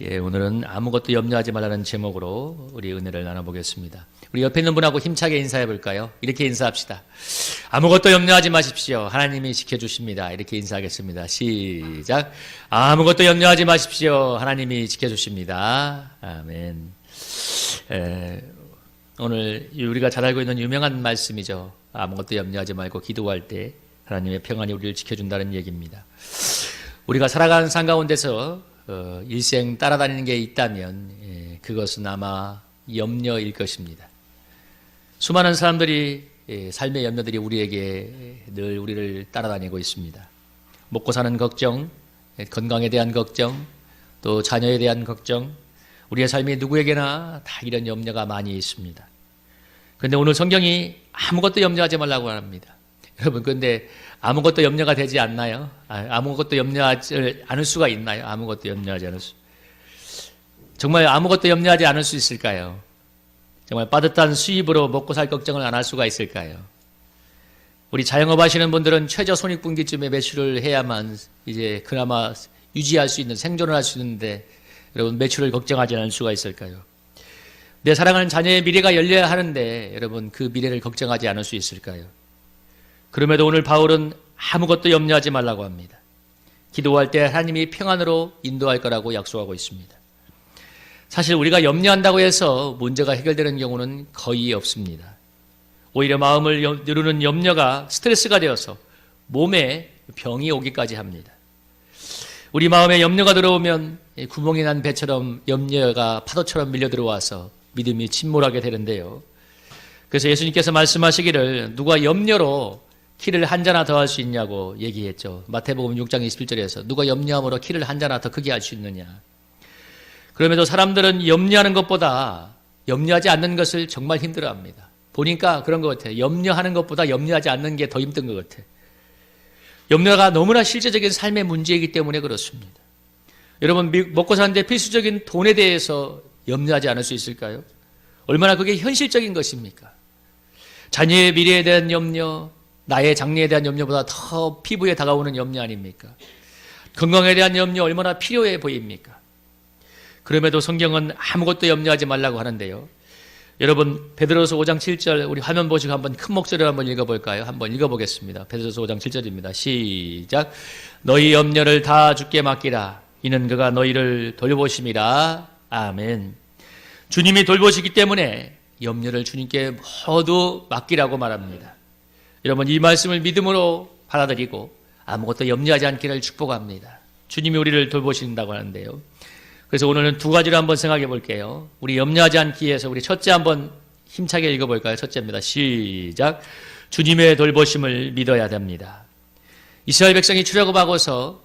오늘은 아무것도 염려하지 말라는 제목으로 우리 은혜를 나눠보겠습니다. 우리 옆에 있는 분하고 힘차게 인사해 볼까요? 이렇게 인사합시다. 아무것도 염려하지 마십시오. 하나님이 지켜주십니다. 이렇게 인사하겠습니다. 시작. 아무것도 염려하지 마십시오. 하나님이 지켜주십니다. 아멘. 오늘 우리가 잘 알고 있는 유명한 말씀이죠. 아무것도 염려하지 말고 기도할 때 하나님의 평안이 우리를 지켜준다는 얘기입니다. 우리가 살아가는 삶 가운데서 일생 따라다니는 게 있다면 그것은 아마 염려일 것입니다. 수많은 사람들이 삶의 염려들이 우리에게 늘 우리를 따라다니고 있습니다. 먹고 사는 걱정, 건강에 대한 걱정, 또 자녀에 대한 걱정, 우리의 삶이 누구에게나 다 이런 염려가 많이 있습니다. 그런데 오늘 성경이 아무것도 염려하지 말라고 합니다. 여러분, 그런데 아무것도 염려가 되지 않나요? 아무것도 염려하지 않을 수가 있나요? 아무것도 염려하지 않을 수. 정말 아무것도 염려하지 않을 수 있을까요? 정말 빠듯한 수입으로 먹고 살 걱정을 안 할 수가 있을까요? 우리 자영업 하시는 분들은 최저 손익분기점에 매출을 해야만 이제 그나마 유지할 수 있는, 생존을 할 수 있는데 여러분, 매출을 걱정하지 않을 수가 있을까요? 내 사랑하는 자녀의 미래가 열려야 하는데 여러분, 그 미래를 걱정하지 않을 수 있을까요? 그럼에도 오늘 바울은 아무것도 염려하지 말라고 합니다. 기도할 때 하나님이 평안으로 인도할 거라고 약속하고 있습니다. 사실 우리가 염려한다고 해서 문제가 해결되는 경우는 거의 없습니다. 오히려 마음을 누르는 염려가 스트레스가 되어서 몸에 병이 오기까지 합니다. 우리 마음에 염려가 들어오면 구멍이 난 배처럼 염려가 파도처럼 밀려 들어와서 믿음이 침몰하게 되는데요. 그래서 예수님께서 말씀하시기를 누가 염려로 키를 한 자나 더 할 수 있냐고 얘기했죠. 마태복음 6장 21절에서 누가 염려함으로 키를 한 자나 더 크게 할 수 있느냐. 그럼에도 사람들은 염려하는 것보다 염려하지 않는 것을 정말 힘들어합니다. 보니까 그런 것 같아요. 염려하는 것보다 염려하지 않는 게 더 힘든 것 같아요. 염려가 너무나 실제적인 삶의 문제이기 때문에 그렇습니다. 여러분, 먹고 사는데 필수적인 돈에 대해서 염려하지 않을 수 있을까요? 얼마나 그게 현실적인 것입니까? 자녀의 미래에 대한 염려, 나의 장래에 대한 염려보다 더 피부에 다가오는 염려 아닙니까? 건강에 대한 염려 얼마나 필요해 보입니까? 그럼에도 성경은 아무것도 염려하지 말라고 하는데요. 여러분, 베드로서 5장 7절 우리 화면 보시고 한번 큰 목소리로 한번 읽어볼까요? 한번 읽어보겠습니다. 베드로서 5장 7절입니다. 시작. 너희 염려를 다 주께 맡기라. 이는 그가 너희를 돌보심이라. 아멘. 주님이 돌보시기 때문에 염려를 주님께 모두 맡기라고 말합니다. 여러분, 이 말씀을 믿음으로 받아들이고 아무것도 염려하지 않기를 축복합니다. 주님이 우리를 돌보신다고 하는데요. 그래서 오늘은 두 가지를 한번 생각해 볼게요. 우리 염려하지 않기 위해서 우리 첫째 한번 힘차게 읽어볼까요? 첫째입니다. 시작. 주님의 돌보심을 믿어야 됩니다. 이스라엘 백성이 출애굽하고서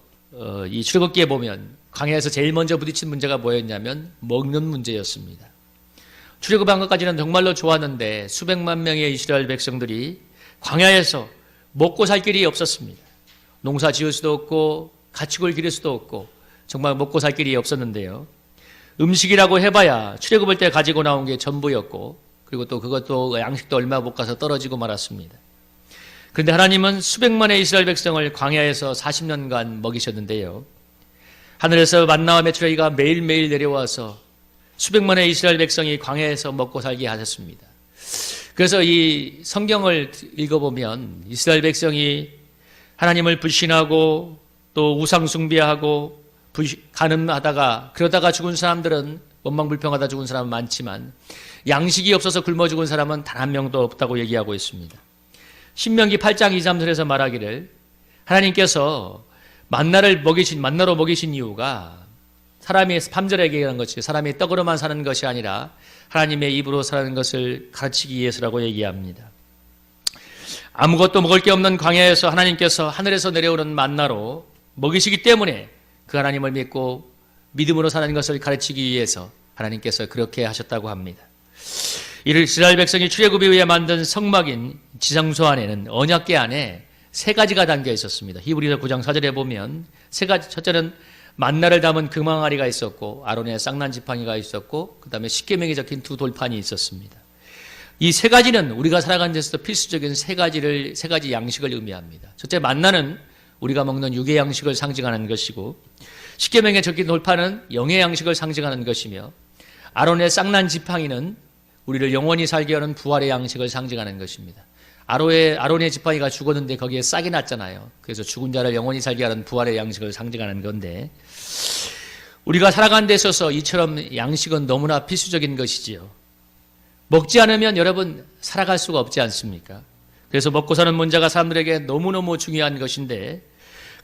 이 출애굽기에 보면 광야에서 제일 먼저 부딪힌 문제가 뭐였냐면 먹는 문제였습니다. 출애굽한 것까지는 정말로 좋았는데 수백만 명의 이스라엘 백성들이 광야에서 먹고 살 길이 없었습니다. 농사 지을 수도 없고 가축을 기를 수도 없고 정말 먹고 살 길이 없었는데요. 음식이라고 해봐야 출애굽할 때 가지고 나온 게 전부였고 그리고 또 그것도 양식도 얼마 못 가서 떨어지고 말았습니다. 그런데 하나님은 수백만의 이스라엘 백성을 광야에서 40년간 먹이셨는데요. 하늘에서 만나와 메추라기가 매일매일 내려와서 수백만의 이스라엘 백성이 광야에서 먹고 살게 하셨습니다. 그래서 이 성경을 읽어보면 이스라엘 백성이 하나님을 불신하고 또 우상 숭배하고 간음하다가 그러다가 죽은 사람들은 원망불평하다 죽은 사람은 많지만 양식이 없어서 굶어 죽은 사람은 단 한 명도 없다고 얘기하고 있습니다. 신명기 8장 2, 3절에서 말하기를 하나님께서 만나로 먹이신 이유가 사람이 3절에 얘기하는 것이 사람이 떡으로만 사는 것이 아니라 하나님의 입으로 사는 것을 가르치기 위해서라고 얘기합니다. 아무것도 먹을 게 없는 광야에서 하나님께서 하늘에서 내려오는 만나로 먹이시기 때문에 그 하나님을 믿고 믿음으로 사는 것을 가르치기 위해서 하나님께서 그렇게 하셨다고 합니다. 이스라엘 백성이 출애굽 이후에 만든 성막인 지성소 안에는 언약궤 안에 세 가지가 담겨 있었습니다. 히브리서 9장 4절에 보면 세 가지, 첫째는 만나를 담은 금항아리가 있었고 아론의 쌍난 지팡이가 있었고 그 다음에 십계명이 적힌 두 돌판이 있었습니다. 이 세 가지는 우리가 살아가는 데서 필수적인 세 가지 양식을 의미합니다. 첫째, 만나는 우리가 먹는 육의 양식을 상징하는 것이고 십계명에 적힌 돌판은 영의 양식을 상징하는 것이며 아론의 쌍난 지팡이는 우리를 영원히 살게 하는 부활의 양식을 상징하는 것입니다. 아론의 지팡이가 죽었는데 거기에 싹이 났잖아요. 그래서 죽은 자를 영원히 살게 하는 부활의 양식을 상징하는 건데, 우리가 살아가는 데 있어서 이처럼 양식은 너무나 필수적인 것이지요. 먹지 않으면 여러분 살아갈 수가 없지 않습니까? 그래서 먹고 사는 문제가 사람들에게 너무너무 중요한 것인데,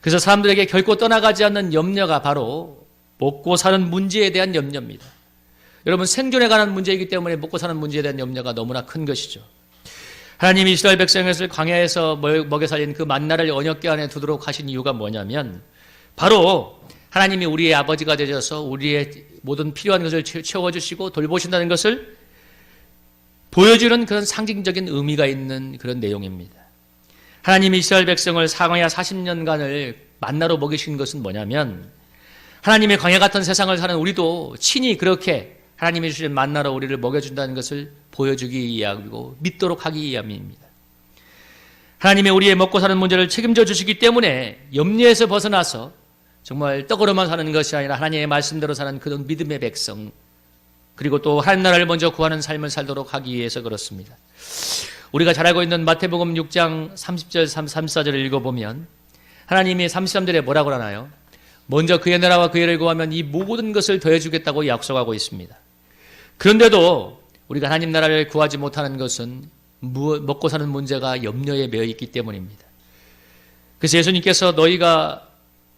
그래서 사람들에게 결코 떠나가지 않는 염려가 바로 먹고 사는 문제에 대한 염려입니다. 여러분, 생존에 관한 문제이기 때문에 먹고 사는 문제에 대한 염려가 너무나 큰 것이죠. 하나님이 이스라엘 백성을 광야에서 먹여 살린 그 만나를 언약궤 안에 두도록 하신 이유가 뭐냐면, 바로 하나님이 우리의 아버지가 되셔서 우리의 모든 필요한 것을 채워주시고 돌보신다는 것을 보여주는 그런 상징적인 의미가 있는 그런 내용입니다. 하나님이 이스라엘 백성을 광야 40년간을 만나로 먹이신 것은 뭐냐면, 하나님의 광야 같은 세상을 사는 우리도 친히 그렇게 하나님이 주신 만나로 우리를 먹여준다는 것을 보여주기 위함이고 믿도록 하기 위함입니다. 하나님의 우리의 먹고 사는 문제를 책임져 주시기 때문에 염려에서 벗어나서 정말 떡으로만 사는 것이 아니라 하나님의 말씀대로 사는 그런 믿음의 백성, 그리고 또 하나님 나라를 먼저 구하는 삶을 살도록 하기 위해서 그렇습니다. 우리가 잘 알고 있는 마태복음 6장 30절 34절을 읽어보면 하나님이 33절에 뭐라고 하나요? 먼저 그의 나라와 그의 일을 구하면 이 모든 것을 더해주겠다고 약속하고 있습니다. 그런데도 우리가 하나님 나라를 구하지 못하는 것은 먹고 사는 문제가 염려에 매여 있기 때문입니다. 그래서 예수님께서 너희가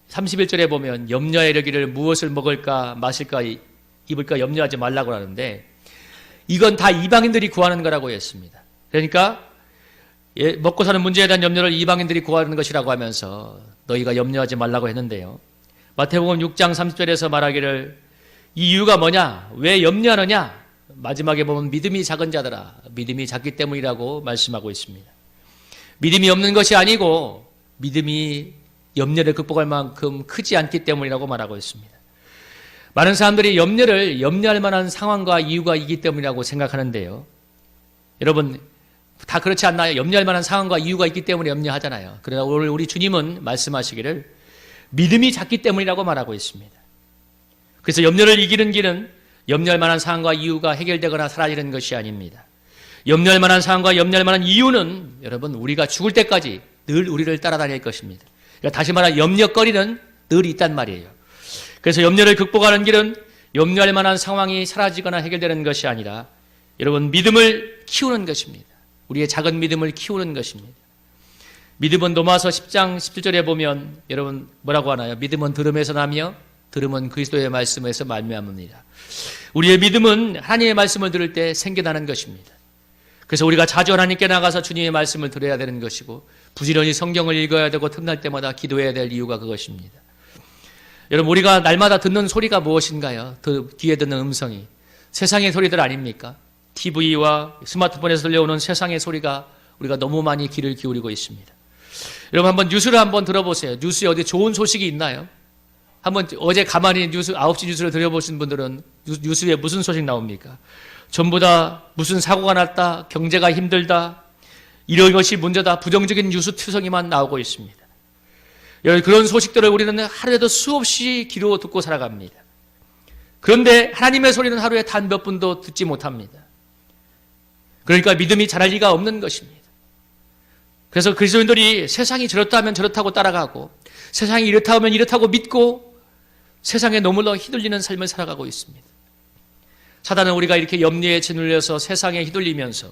31절에 보면 염려에 이르기를 무엇을 먹을까 마실까 입을까 염려하지 말라고 하는데, 이건 다 이방인들이 구하는 거라고 했습니다. 그러니까 먹고 사는 문제에 대한 염려를 이방인들이 구하는 것이라고 하면서 너희가 염려하지 말라고 했는데요, 마태복음 6장 30절에서 말하기를 이 이유가 뭐냐? 왜 염려하느냐? 마지막에 보면 믿음이 작은 자들아, 믿음이 작기 때문이라고 말씀하고 있습니다. 믿음이 없는 것이 아니고 믿음이 염려를 극복할 만큼 크지 않기 때문이라고 말하고 있습니다. 많은 사람들이 염려를 염려할 만한 상황과 이유가 있기 때문이라고 생각하는데요, 여러분 다 그렇지 않나요? 염려할 만한 상황과 이유가 있기 때문에 염려하잖아요. 그러나 오늘 우리 주님은 말씀하시기를 믿음이 작기 때문이라고 말하고 있습니다. 그래서 염려를 이기는 길은 염려할 만한 상황과 이유가 해결되거나 사라지는 것이 아닙니다. 염려할 만한 상황과 염려할 만한 이유는 여러분 우리가 죽을 때까지 늘 우리를 따라다닐 것입니다. 그러니까 다시 말하면 염려거리는 늘 있단 말이에요. 그래서 염려를 극복하는 길은 염려할 만한 상황이 사라지거나 해결되는 것이 아니라 여러분 믿음을 키우는 것입니다. 우리의 작은 믿음을 키우는 것입니다. 믿음은 로마서 10장 17절에 보면 여러분 뭐라고 하나요? 믿음은 들음에서 나며 들음은 그리스도의 말씀에서 말미암습니다. 우리의 믿음은 하나님의 말씀을 들을 때 생겨나는 것입니다. 그래서 우리가 자주 하나님께 나가서 주님의 말씀을 들어야 되는 것이고 부지런히 성경을 읽어야 되고 틈날 때마다 기도해야 될 이유가 그것입니다. 여러분 우리가 날마다 듣는 소리가 무엇인가요? 귀에 듣는 음성이 세상의 소리들 아닙니까? TV와 스마트폰에서 들려오는 세상의 소리가 우리가 너무 많이 귀를 기울이고 있습니다. 여러분 한번 뉴스를 한번 들어보세요. 뉴스에 어디 좋은 소식이 있나요? 한번 어제 가만히 9시 뉴스를 들어보신 분들은 뉴스에 무슨 소식 나옵니까? 전부 다 무슨 사고가 났다, 경제가 힘들다, 이런 것이 문제다, 부정적인 뉴스 투성이만 나오고 있습니다. 그런 소식들을 우리는 하루에도 수없이 귀로 듣고 살아갑니다. 그런데 하나님의 소리는 하루에 단 몇 분도 듣지 못합니다. 그러니까 믿음이 자랄 리가 없는 것입니다. 그래서 그리스도인들이 세상이 저렇다 하면 저렇다고 따라가고 세상이 이렇다 하면 이렇다고 믿고 세상에 너무나 휘둘리는 삶을 살아가고 있습니다. 사단은 우리가 이렇게 염려에 짓눌려서 세상에 휘둘리면서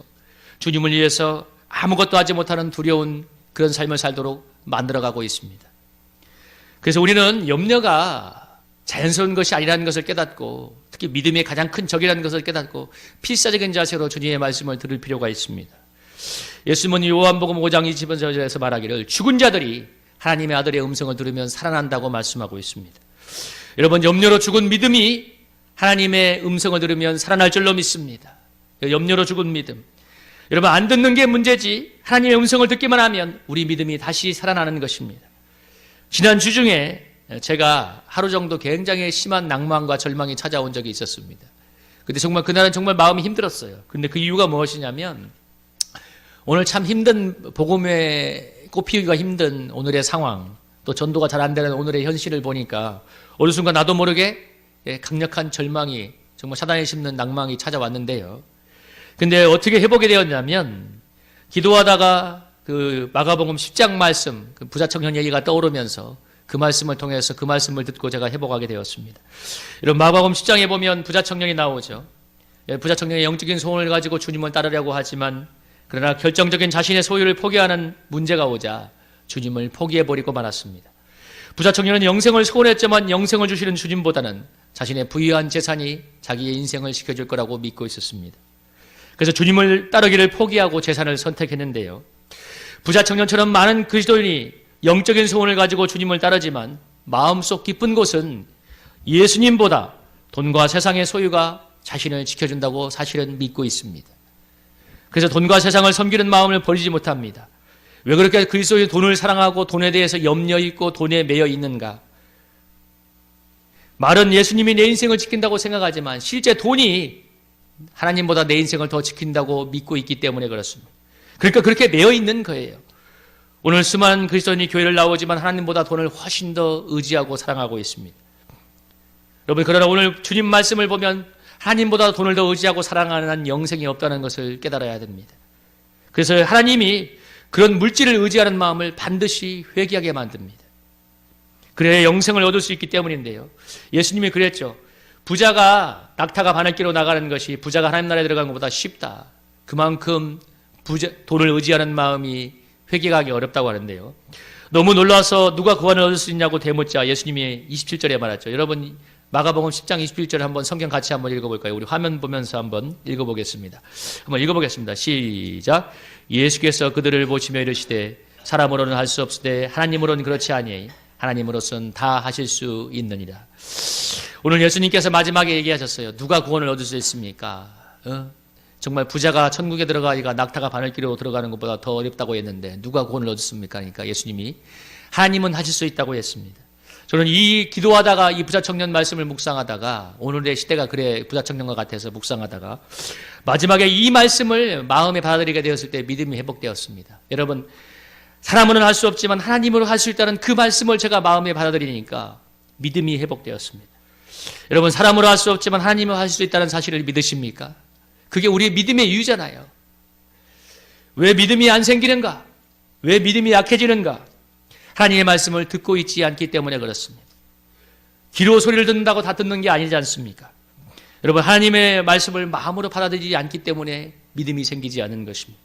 주님을 위해서 아무것도 하지 못하는 두려운 그런 삶을 살도록 만들어가고 있습니다. 그래서 우리는 염려가 자연스러운 것이 아니라는 것을 깨닫고 특히 믿음의 가장 큰 적이라는 것을 깨닫고 필사적인 자세로 주님의 말씀을 들을 필요가 있습니다. 예수님은 요한복음 5장 20절에서 말하기를 죽은 자들이 하나님의 아들의 음성을 들으면 살아난다고 말씀하고 있습니다. 여러분 염려로 죽은 믿음이 하나님의 음성을 들으면 살아날 줄로 믿습니다. 염려로 죽은 믿음. 여러분 안 듣는 게 문제지 하나님의 음성을 듣기만 하면 우리 믿음이 다시 살아나는 것입니다. 지난 주 중에 제가 하루 정도 굉장히 심한 낭만과 절망이 찾아온 적이 있었습니다. 근데 정말 그날은 정말 마음이 힘들었어요. 근데 그 이유가 무엇이냐면 오늘 참 힘든 복음에 꼽히기가 힘든 오늘의 상황, 또 전도가 잘 안 되는 오늘의 현실을 보니까 어느 순간 나도 모르게 강력한 절망이, 정말 사단이 심는 낭망이 찾아왔는데요. 근데 어떻게 회복이 되었냐면 기도하다가 그 마가복음 10장 말씀, 그 부자 청년 얘기가 떠오르면서 그 말씀을 통해서 그 말씀을 듣고 제가 회복하게 되었습니다. 여러분, 마가복음 10장에 보면 부자 청년이 나오죠. 부자 청년의 영적인 소원을 가지고 주님을 따르려고 하지만 그러나 결정적인 자신의 소유를 포기하는 문제가 오자 주님을 포기해버리고 말았습니다. 부자 청년은 영생을 소원했지만 영생을 주시는 주님보다는 자신의 부유한 재산이 자기의 인생을 지켜줄 거라고 믿고 있었습니다. 그래서 주님을 따르기를 포기하고 재산을 선택했는데요. 부자 청년처럼 많은 그리스도인이 영적인 소원을 가지고 주님을 따르지만 마음속 깊은 곳은 예수님보다 돈과 세상의 소유가 자신을 지켜준다고 사실은 믿고 있습니다. 그래서 돈과 세상을 섬기는 마음을 버리지 못합니다. 왜 그렇게 그리스도의 돈을 사랑하고 돈에 대해서 염려 있고 돈에 매여 있는가? 말은 예수님이 내 인생을 지킨다고 생각하지만 실제 돈이 하나님보다 내 인생을 더 지킨다고 믿고 있기 때문에 그렇습니다. 그러니까 그렇게 매여 있는 거예요. 오늘 수많은 그리스도인이 교회를 나오지만 하나님보다 돈을 훨씬 더 의지하고 사랑하고 있습니다. 여러분, 그러나 오늘 주님 말씀을 보면 하나님보다 돈을 더 의지하고 사랑하는 영생이 없다는 것을 깨달아야 됩니다. 그래서 하나님이 그런 물질을 의지하는 마음을 반드시 회개하게 만듭니다. 그래야 영생을 얻을 수 있기 때문인데요. 예수님이 그랬죠. 부자가 낙타가 바늘길로 나가는 것이 부자가 하나님 나라에 들어가는 것보다 쉽다. 그만큼 돈을 의지하는 마음이 회개하기 어렵다고 하는데요. 너무 놀라서 누가 구원을 얻을 수 있냐고 대묻자 예수님이 27절에 말했죠. 여러분, 마가복음 10장 27절 한번 성경 같이 한번 읽어볼까요? 우리 화면 보면서 한번 읽어보겠습니다. 한번 읽어보겠습니다. 시작. 예수께서 그들을 보시며 이르시되 사람으로는 할 수 없으되 하나님으로는 그렇지 아니하니 하나님으로서는 다 하실 수 있느니라. 오늘 예수님께서 마지막에 얘기하셨어요. 누가 구원을 얻을 수 있습니까? 정말 부자가 천국에 들어가기가 낙타가 바늘길로 들어가는 것보다 더 어렵다고 했는데 누가 구원을 얻습니까? 그러니까 예수님이 하나님은 하실 수 있다고 했습니다. 저는 이 기도하다가 이 부자 청년 말씀을 묵상하다가 오늘의 시대가 그래 부자 청년과 같아서 묵상하다가 마지막에 이 말씀을 마음에 받아들이게 되었을 때 믿음이 회복되었습니다. 여러분, 사람으로는 할 수 없지만 하나님으로 할 수 있다는 그 말씀을 제가 마음에 받아들이니까 믿음이 회복되었습니다. 여러분, 사람으로 할 수 없지만 하나님으로 할 수 있다는 사실을 믿으십니까? 그게 우리의 믿음의 이유잖아요. 왜 믿음이 안 생기는가? 왜 믿음이 약해지는가? 하나님의 말씀을 듣고 있지 않기 때문에 그렇습니다. 귀로 소리를 듣는다고 다 듣는 게 아니지 않습니까? 여러분, 하나님의 말씀을 마음으로 받아들이지 않기 때문에 믿음이 생기지 않는 것입니다.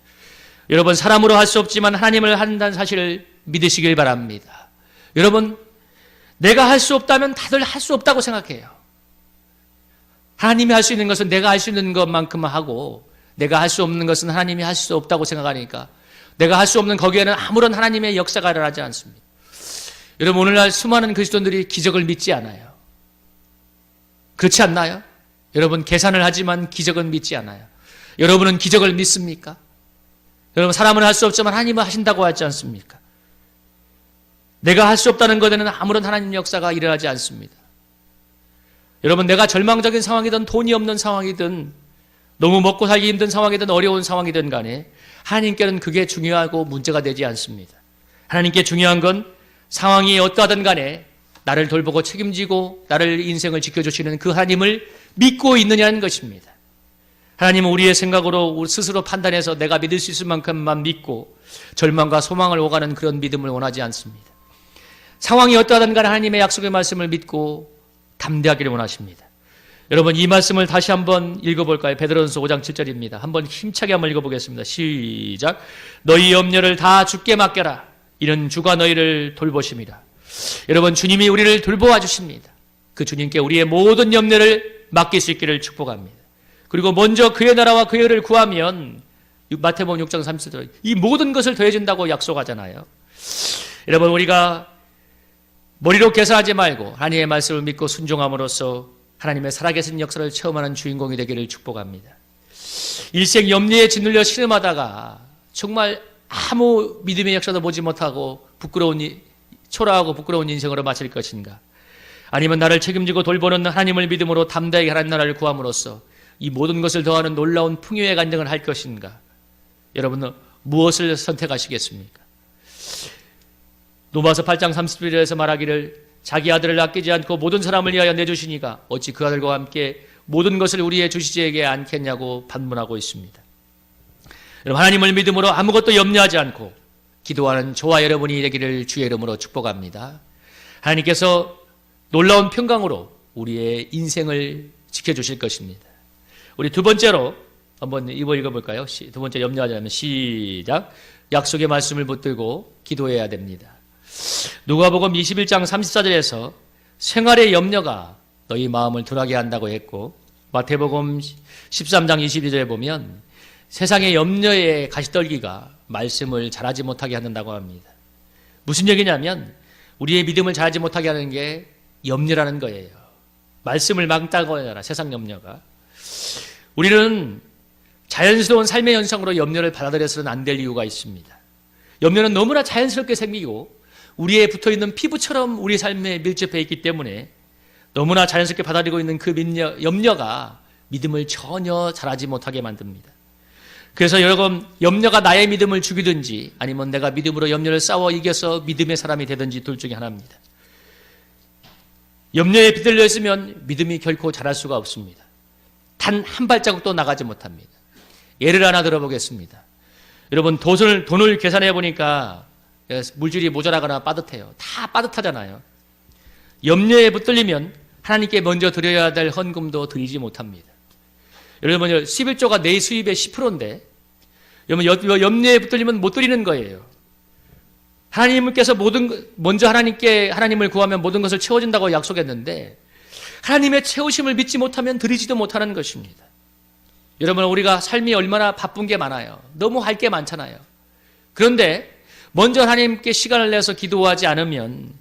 여러분, 사람으로 할 수 없지만 하나님을 한다는 사실을 믿으시길 바랍니다. 여러분, 내가 할 수 없다면 다들 할 수 없다고 생각해요. 하나님이 할 수 있는 것은 내가 할 수 있는 것만큼만 하고 내가 할 수 없는 것은 하나님이 할 수 없다고 생각하니까 내가 할 수 없는 거기에는 아무런 하나님의 역사가 일어나지 않습니다. 여러분, 오늘날 수많은 그리스도인들이 기적을 믿지 않아요. 그렇지 않나요? 여러분, 계산을 하지만 기적은 믿지 않아요. 여러분은 기적을 믿습니까? 여러분, 사람은 할 수 없지만 하나님은 하신다고 하지 않습니까? 내가 할 수 없다는 것에는 아무런 하나님 역사가 일어나지 않습니다. 여러분, 내가 절망적인 상황이든 돈이 없는 상황이든 너무 먹고 살기 힘든 상황이든 어려운 상황이든 간에 하나님께는 그게 중요하고 문제가 되지 않습니다. 하나님께 중요한 건 상황이 어떠하든 간에 나를 돌보고 책임지고 나를 인생을 지켜주시는 그 하나님을 믿고 있느냐는 것입니다. 하나님은 우리의 생각으로 스스로 판단해서 내가 믿을 수 있을 만큼만 믿고 절망과 소망을 오가는 그런 믿음을 원하지 않습니다. 상황이 어떠하든 간에 하나님의 약속의 말씀을 믿고 담대하기를 원하십니다. 여러분, 이 말씀을 다시 한번 읽어볼까요? 베드로전서 5장 7절입니다. 한번 힘차게 한번 읽어보겠습니다. 시작. 너희 염려를 다 주께 맡겨라. 이는 주가 너희를 돌보심이라. 여러분, 주님이 우리를 돌보아 주십니다. 그 주님께 우리의 모든 염려를 맡길 수 있기를 축복합니다. 그리고 먼저 그의 나라와 그의 의를 구하면 마태복음 6장 30절 이 모든 것을 더해준다고 약속하잖아요. 여러분, 우리가 머리로 계산하지 말고 하나님의 말씀을 믿고 순종함으로써 하나님의 살아계신 역사를 체험하는 주인공이 되기를 축복합니다. 일생 염려에 짓눌려 신음하다가 정말 아무 믿음의 역사도 보지 못하고 초라하고 부끄러운 인생으로 마칠 것인가? 아니면 나를 책임지고 돌보는 하나님을 믿음으로 담대하게 하나님 나라를 구함으로써 이 모든 것을 더하는 놀라운 풍요의 간증을 할 것인가? 여러분은 무엇을 선택하시겠습니까? 로마서 8장 31절에서 말하기를 자기 아들을 아끼지 않고 모든 사람을 위하여 내주시니가 어찌 그 아들과 함께 모든 것을 우리의 주시자에게 않겠냐고 반문하고 있습니다. 여러분, 하나님을 믿음으로 아무것도 염려하지 않고 기도하는 저와 여러분이 되기를 주의 이름으로 축복합니다. 하나님께서 놀라운 평강으로 우리의 인생을 지켜주실 것입니다. 우리 두 번째로 한번 읽어볼까요? 두 번째 염려하지 않으면 시작. 약속의 말씀을 붙들고 기도해야 됩니다. 누가복음 21장 34절에서 생활의 염려가 너희 마음을 둔하게 한다고 했고, 마태복음 13장 22절에 보면 세상의 염려의 가시떨기가 말씀을 잘하지 못하게 한다고 합니다. 무슨 얘기냐면 우리의 믿음을 잘하지 못하게 하는 게 염려라는 거예요. 말씀을 막다고 하잖아, 세상 염려가. 우리는 자연스러운 삶의 현상으로 염려를 받아들여서는 안 될 이유가 있습니다. 염려는 너무나 자연스럽게 생기고 우리에 붙어있는 피부처럼 우리 삶에 밀접해 있기 때문에 너무나 자연스럽게 받아들이고 있는 그 염려가 믿음을 전혀 잘하지 못하게 만듭니다. 그래서 여러분, 염려가 나의 믿음을 죽이든지 아니면 내가 믿음으로 염려를 싸워 이겨서 믿음의 사람이 되든지 둘 중에 하나입니다. 염려에 비들려 있으면 믿음이 결코 자랄 수가 없습니다. 단 한 발자국도 나가지 못합니다. 예를 하나 들어보겠습니다. 여러분, 돈을 계산해 보니까 물질이 모자라거나 빠듯해요. 다 빠듯하잖아요. 염려에 붙들리면 하나님께 먼저 드려야 될 헌금도 드리지 못합니다. 여러분, 11조가 내 수입의 10%인데 여러분, 염려에 붙들리면 못 드리는 거예요. 하나님께서 먼저 하나님을 구하면 모든 것을 채워준다고 약속했는데 하나님의 채우심을 믿지 못하면 드리지도 못하는 것입니다. 여러분, 우리가 삶이 얼마나 바쁜 게 많아요. 너무 할 게 많잖아요. 그런데 먼저 하나님께 시간을 내서 기도하지 않으면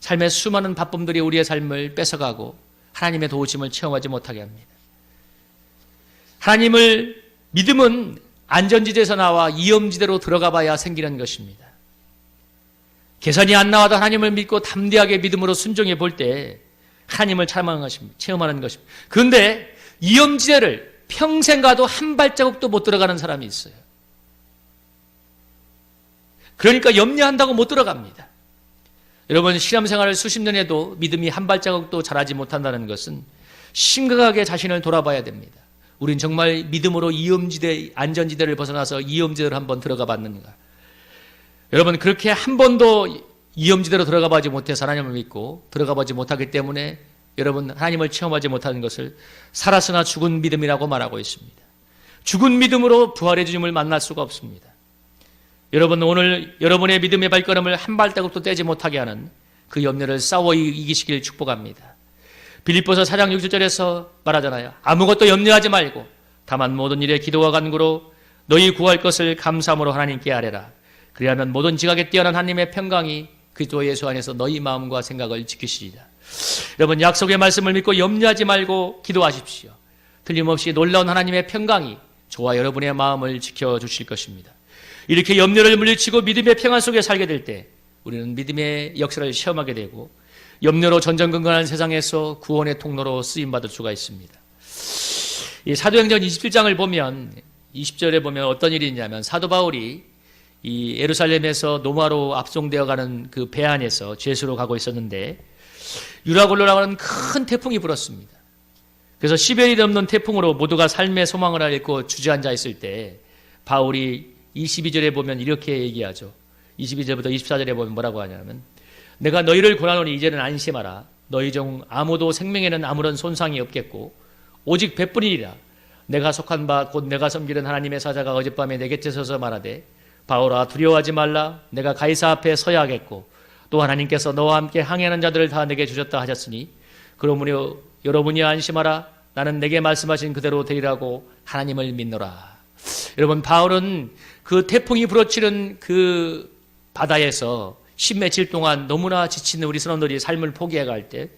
삶의 수많은 바쁨들이 우리의 삶을 뺏어가고 하나님의 도우심을 체험하지 못하게 합니다. 하나님을 믿음은 안전지대에서 나와 위험지대로 들어가 봐야 생기는 것입니다. 계산이 안 나와도 하나님을 믿고 담대하게 믿음으로 순종해 볼 때 하나님을 체험하는 것입니다. 그런데 위험지대를 평생 가도 한 발자국도 못 들어가는 사람이 있어요. 그러니까 염려한다고 못 들어갑니다. 여러분, 신앙생활을 수십 년 해도 믿음이 한 발자국도 자라지 못한다는 것은 심각하게 자신을 돌아봐야 됩니다. 우린 정말 믿음으로 위험지대, 안전지대를 벗어나서 위험지대로 한번 들어가 봤는가? 여러분, 그렇게 한 번도 위험지대로 들어가 보지 못해서 하나님을 믿고 들어가 보지 못하기 때문에 여러분, 하나님을 체험하지 못하는 것을 살았으나 죽은 믿음이라고 말하고 있습니다. 죽은 믿음으로 부활의 주님을 만날 수가 없습니다. 여러분, 오늘 여러분의 믿음의 발걸음을 한 발자국도 떼지 못하게 하는 그 염려를 싸워 이기시길 축복합니다. 빌립보서 4장 6절에서 말하잖아요. 아무것도 염려하지 말고 다만 모든 일에 기도와 간구로 너희 구할 것을 감사함으로 하나님께 아뢰라. 그리하면 모든 지각에 뛰어난 하나님의 평강이 그리스도 예수 안에서 너희 마음과 생각을 지키시리라. 여러분, 약속의 말씀을 믿고 염려하지 말고 기도하십시오. 틀림없이 놀라운 하나님의 평강이 저와 여러분의 마음을 지켜주실 것입니다. 이렇게 염려를 물리치고 믿음의 평안 속에 살게 될 때 우리는 믿음의 역사를 시험하게 되고 염려로 전전긍긍하는 세상에서 구원의 통로로 쓰임받을 수가 있습니다. 이 사도행전 27장을 보면 20절에 보면 어떤 일이 있냐면 사도 바울이 이 예루살렘에서 노마로 압송되어 가는 그 배 안에서 죄수로 가고 있었는데 유라굴로라고 하는 큰 태풍이 불었습니다. 그래서 10여일이 넘는 태풍으로 모두가 삶의 소망을 잃고 주저앉아 있을 때 바울이 22절에 보면 이렇게 얘기하죠. 22절부터 24절에 보면 뭐라고 하냐면 내가 너희를 권하노니 이제는 안심하라. 너희 중 아무도 생명에는 아무런 손상이 없겠고 오직 배뿐이니라. 내가 속한 바 곧 내가 섬기는 하나님의 사자가 어젯밤에 내 곁에 서서 말하되 바울아 두려워하지 말라. 내가 가이사 앞에 서야 하겠고 또 하나님께서 너와 함께 항해하는 자들을 다 내게 주셨다 하셨으니 그러므로 여러분이 안심하라. 나는 내게 말씀하신 그대로 되리라고 하나님을 믿노라. 여러분, 바울은 그 태풍이 불어치는 그 바다에서 십몇일 동안 너무나 지친 우리 선원들이 삶을 포기해 갈 때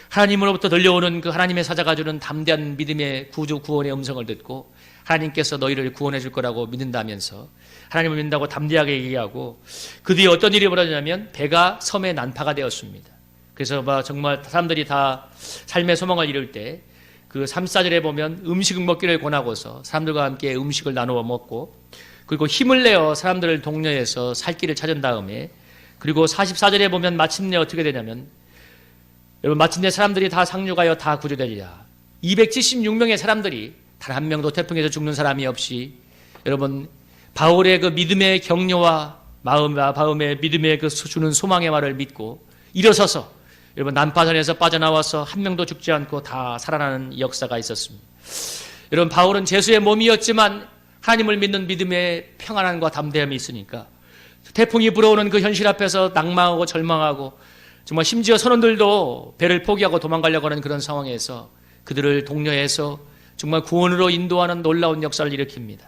하나님으로부터 들려오는 그 하나님의 사자가 주는 담대한 믿음의 구주 구원의 음성을 듣고 하나님께서 너희를 구원해 줄 거라고 믿는다면서 하나님을 믿는다고 담대하게 얘기하고 그 뒤에 어떤 일이 벌어지냐면 배가 섬의 난파가 되었습니다. 그래서 정말 사람들이 다 삶의 소망을 이룰 때 그 3, 4절에 보면 음식 먹기를 권하고서 사람들과 함께 음식을 나누어 먹고 그리고 힘을 내어 사람들을 독려해서 살 길을 찾은 다음에 그리고 44절에 보면 마침내 어떻게 되냐면, 여러분, 마침내 사람들이 다 상륙하여 다 구조되리라. 276명의 사람들이 단 한 명도 태풍에서 죽는 사람이 없이, 여러분, 바울의 그 믿음의 격려와 마음의 믿음의 그 주는 소망의 말을 믿고 일어서서 여러분 난파선에서 빠져나와서 한 명도 죽지 않고 다 살아나는 역사가 있었습니다. 여러분, 바울은 죄수의 몸이었지만 하나님을 믿는 믿음의 평안함과 담대함이 있으니까 태풍이 불어오는 그 현실 앞에서 낭망하고 절망하고 정말 심지어 선원들도 배를 포기하고 도망가려고 하는 그런 상황에서 그들을 독려해서 정말 구원으로 인도하는 놀라운 역사를 일으킵니다.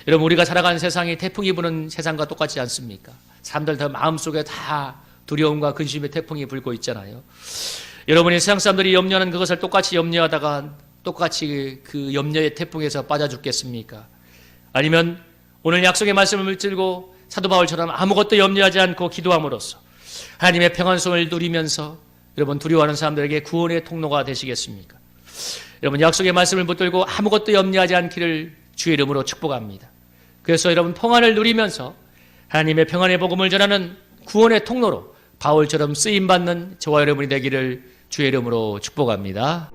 여러분, 우리가 살아가는 세상이 태풍이 부는 세상과 똑같지 않습니까? 사람들 다 마음속에 다 두려움과 근심의 태풍이 불고 있잖아요. 여러분이 세상 사람들이 염려하는 그것을 똑같이 염려하다가 똑같이 그 염려의 태풍에서 빠져 죽겠습니까? 아니면 오늘 약속의 말씀을 들고 사도 바울처럼 아무것도 염려하지 않고 기도함으로써 하나님의 평안성을 누리면서 여러분 두려워하는 사람들에게 구원의 통로가 되시겠습니까? 여러분, 약속의 말씀을 붙들고 아무것도 염려하지 않기를 주의 이름으로 축복합니다. 그래서 여러분 평안을 누리면서 하나님의 평안의 복음을 전하는 구원의 통로로 바울처럼 쓰임받는 저와 여러분이 되기를 주의 이름으로 축복합니다.